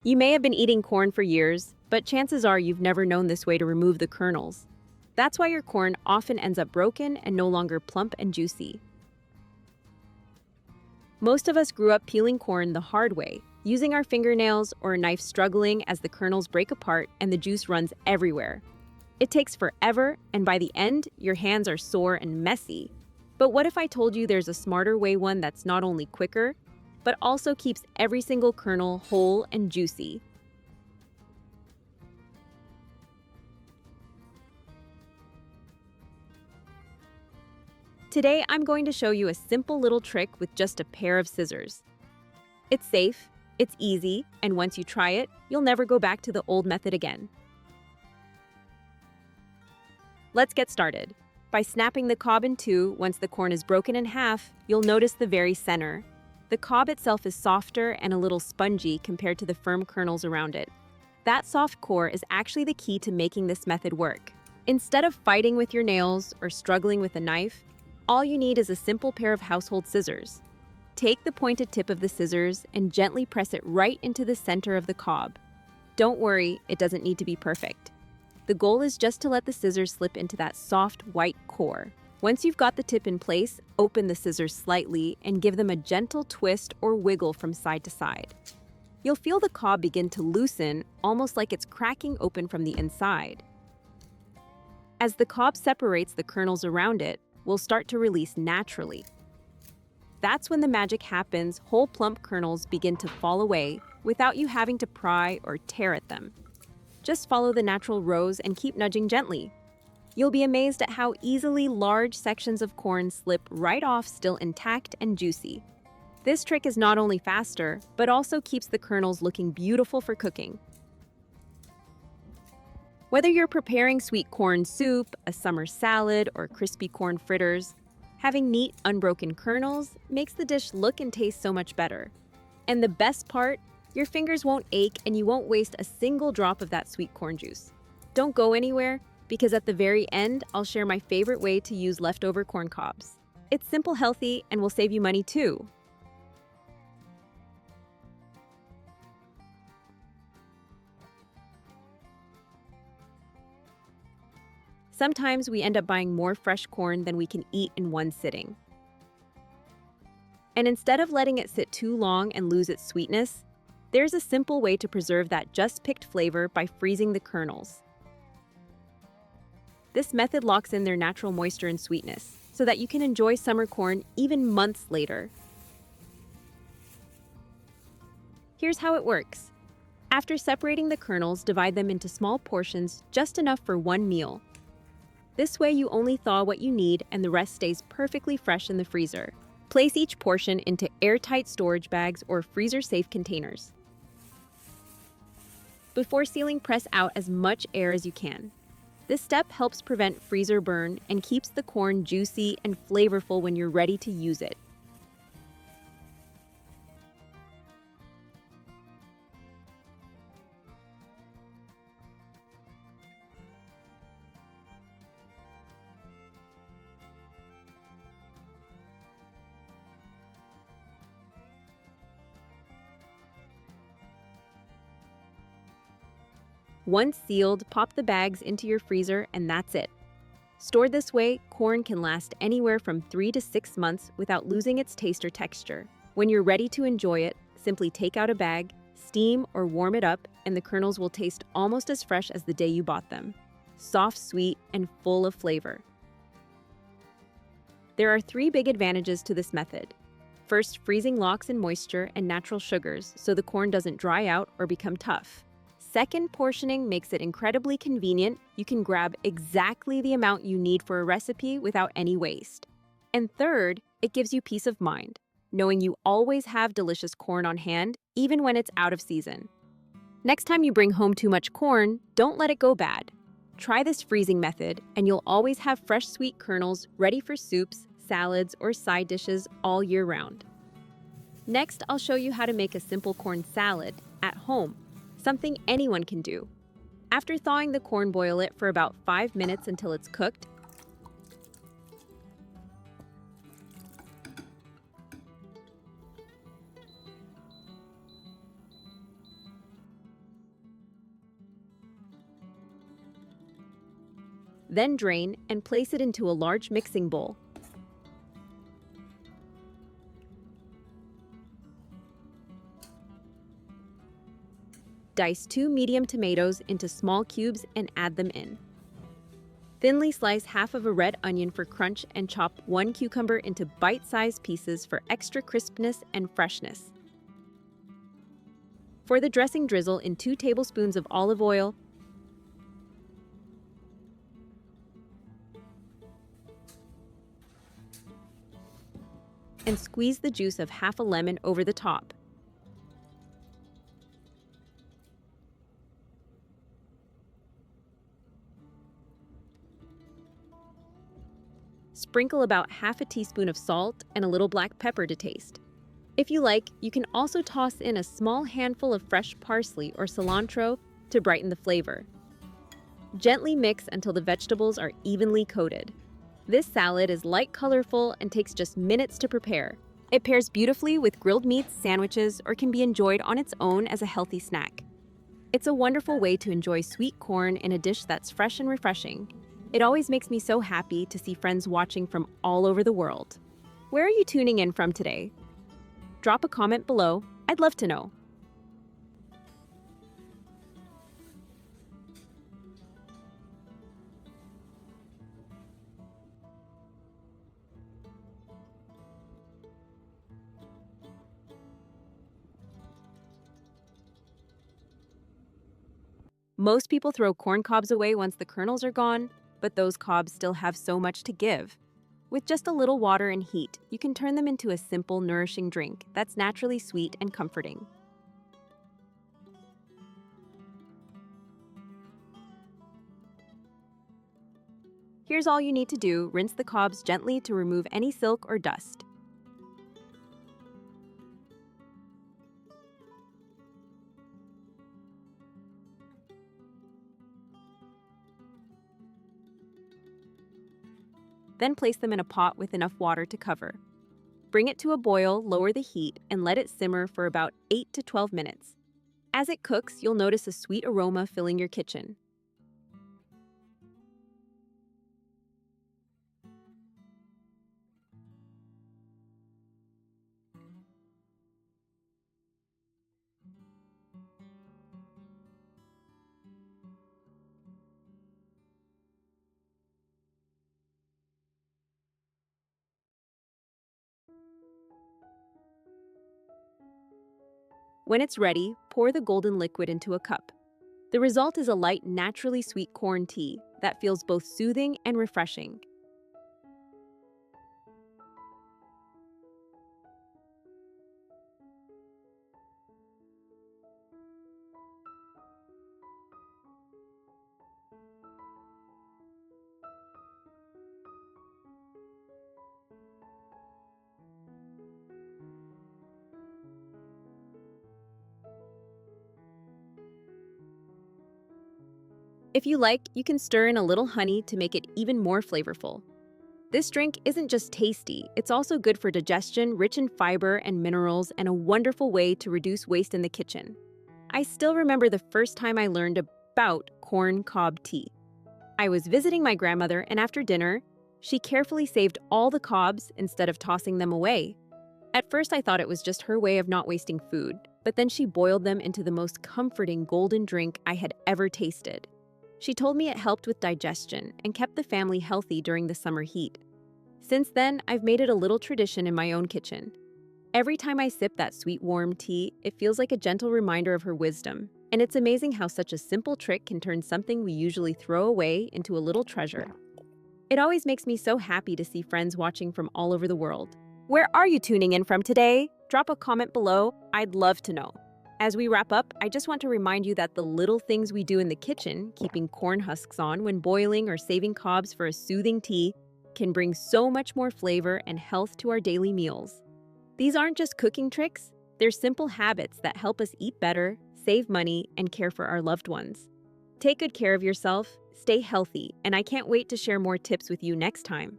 You may have been eating corn for years, but chances are you've never known this way to remove the kernels. That's why your corn often ends up broken and no longer plump and juicy. Most of us grew up peeling corn the hard way, using our fingernails or a knife struggling as the kernels break apart and the juice runs everywhere. It takes forever, and by the end, your hands are sore and messy. But what if I told you there's a smarter way, one that's not only quicker, but also keeps every single kernel whole and juicy? Today, I'm going to show you a simple little trick with just a pair of scissors. It's safe, it's easy, and once you try it, you'll never go back to the old method again. Let's get started. By snapping the cob in two, once the corn is broken in half, you'll notice the very center. The cob itself is softer and a little spongy compared to the firm kernels around it. That soft core is actually the key to making this method work. Instead of fighting with your nails or struggling with a knife, all you need is a simple pair of household scissors. Take the pointed tip of the scissors and gently press it right into the center of the cob. Don't worry, it doesn't need to be perfect. The goal is just to let the scissors slip into that soft white core. Once you've got the tip in place, open the scissors slightly and give them a gentle twist or wiggle from side to side. You'll feel the cob begin to loosen, almost like it's cracking open from the inside. As the cob separates the kernels around it, will start to release naturally. That's when the magic happens. Whole plump kernels begin to fall away without you having to pry or tear at them. Just follow the natural rows and keep nudging gently. You'll be amazed at how easily large sections of corn slip right off still intact and juicy. This trick is not only faster, but also keeps the kernels looking beautiful for cooking. Whether you're preparing sweet corn soup, a summer salad, or crispy corn fritters, having neat, unbroken kernels makes the dish look and taste so much better. And the best part, your fingers won't ache and you won't waste a single drop of that sweet corn juice. Don't go anywhere, because at the very end, I'll share my favorite way to use leftover corn cobs. It's simple, healthy, and will save you money too. Sometimes we end up buying more fresh corn than we can eat in one sitting. And instead of letting it sit too long and lose its sweetness, there's a simple way to preserve that just-picked flavor by freezing the kernels. This method locks in their natural moisture and sweetness, so that you can enjoy summer corn even months later. Here's how it works. After separating the kernels, divide them into small portions, just enough for one meal. This way you only thaw what you need and the rest stays perfectly fresh in the freezer. Place each portion into airtight storage bags or freezer-safe containers. Before sealing, press out as much air as you can. This step helps prevent freezer burn and keeps the corn juicy and flavorful when you're ready to use it. Once sealed, pop the bags into your freezer and that's it. Stored this way, corn can last anywhere from 3 to 6 months without losing its taste or texture. When you're ready to enjoy it, simply take out a bag, steam or warm it up, and the kernels will taste almost as fresh as the day you bought them. Soft, sweet, and full of flavor. There are 3 big advantages to this method. First, freezing locks in moisture and natural sugars so the corn doesn't dry out or become tough. Second, portioning makes it incredibly convenient. You can grab exactly the amount you need for a recipe without any waste. And third, it gives you peace of mind, knowing you always have delicious corn on hand, even when it's out of season. Next time you bring home too much corn, don't let it go bad. Try this freezing method, and you'll always have fresh sweet kernels ready for soups, salads, or side dishes all year round. Next, I'll show you how to make a simple corn salad at home. Something anyone can do. After thawing the corn, boil it for about 5 minutes until it's cooked. Then drain and place it into a large mixing bowl. Dice 2 medium tomatoes into small cubes and add them in. Thinly slice half of a red onion for crunch and chop 1 cucumber into bite-sized pieces for extra crispness and freshness. For the dressing, drizzle in 2 tablespoons of olive oil, and squeeze the juice of half a lemon over the top. Sprinkle about half a teaspoon of salt and a little black pepper to taste. If you like, you can also toss in a small handful of fresh parsley or cilantro to brighten the flavor. Gently mix until the vegetables are evenly coated. This salad is light, colorful, and takes just minutes to prepare. It pairs beautifully with grilled meats, sandwiches, or can be enjoyed on its own as a healthy snack. It's a wonderful way to enjoy sweet corn in a dish that's fresh and refreshing. It always makes me so happy to see friends watching from all over the world. Where are you tuning in from today? Drop a comment below. I'd love to know. Most people throw corn cobs away once the kernels are gone, but those cobs still have so much to give. With just a little water and heat, you can turn them into a simple, nourishing drink that's naturally sweet and comforting. Here's all you need to do: rinse the cobs gently to remove any silk or dust. Then place them in a pot with enough water to cover. Bring it to a boil, lower the heat, and let it simmer for about 8 to 12 minutes. As it cooks, you'll notice a sweet aroma filling your kitchen. When it's ready, pour the golden liquid into a cup. The result is a light, naturally sweet corn tea that feels both soothing and refreshing. If you like, you can stir in a little honey to make it even more flavorful. This drink isn't just tasty, it's also good for digestion, rich in fiber and minerals, and a wonderful way to reduce waste in the kitchen. I still remember the first time I learned about corn cob tea. I was visiting my grandmother, and after dinner, she carefully saved all the cobs instead of tossing them away. At first, I thought it was just her way of not wasting food, but then she boiled them into the most comforting golden drink I had ever tasted. She told me it helped with digestion and kept the family healthy during the summer heat. Since then, I've made it a little tradition in my own kitchen. Every time I sip that sweet, warm tea, it feels like a gentle reminder of her wisdom. And it's amazing how such a simple trick can turn something we usually throw away into a little treasure. It always makes me so happy to see friends watching from all over the world. Where are you tuning in from today? Drop a comment below. I'd love to know. As we wrap up, I just want to remind you that the little things we do in the kitchen, keeping corn husks on when boiling or saving cobs for a soothing tea, can bring so much more flavor and health to our daily meals. These aren't just cooking tricks, they're simple habits that help us eat better, save money, and care for our loved ones. Take good care of yourself, stay healthy, and I can't wait to share more tips with you next time.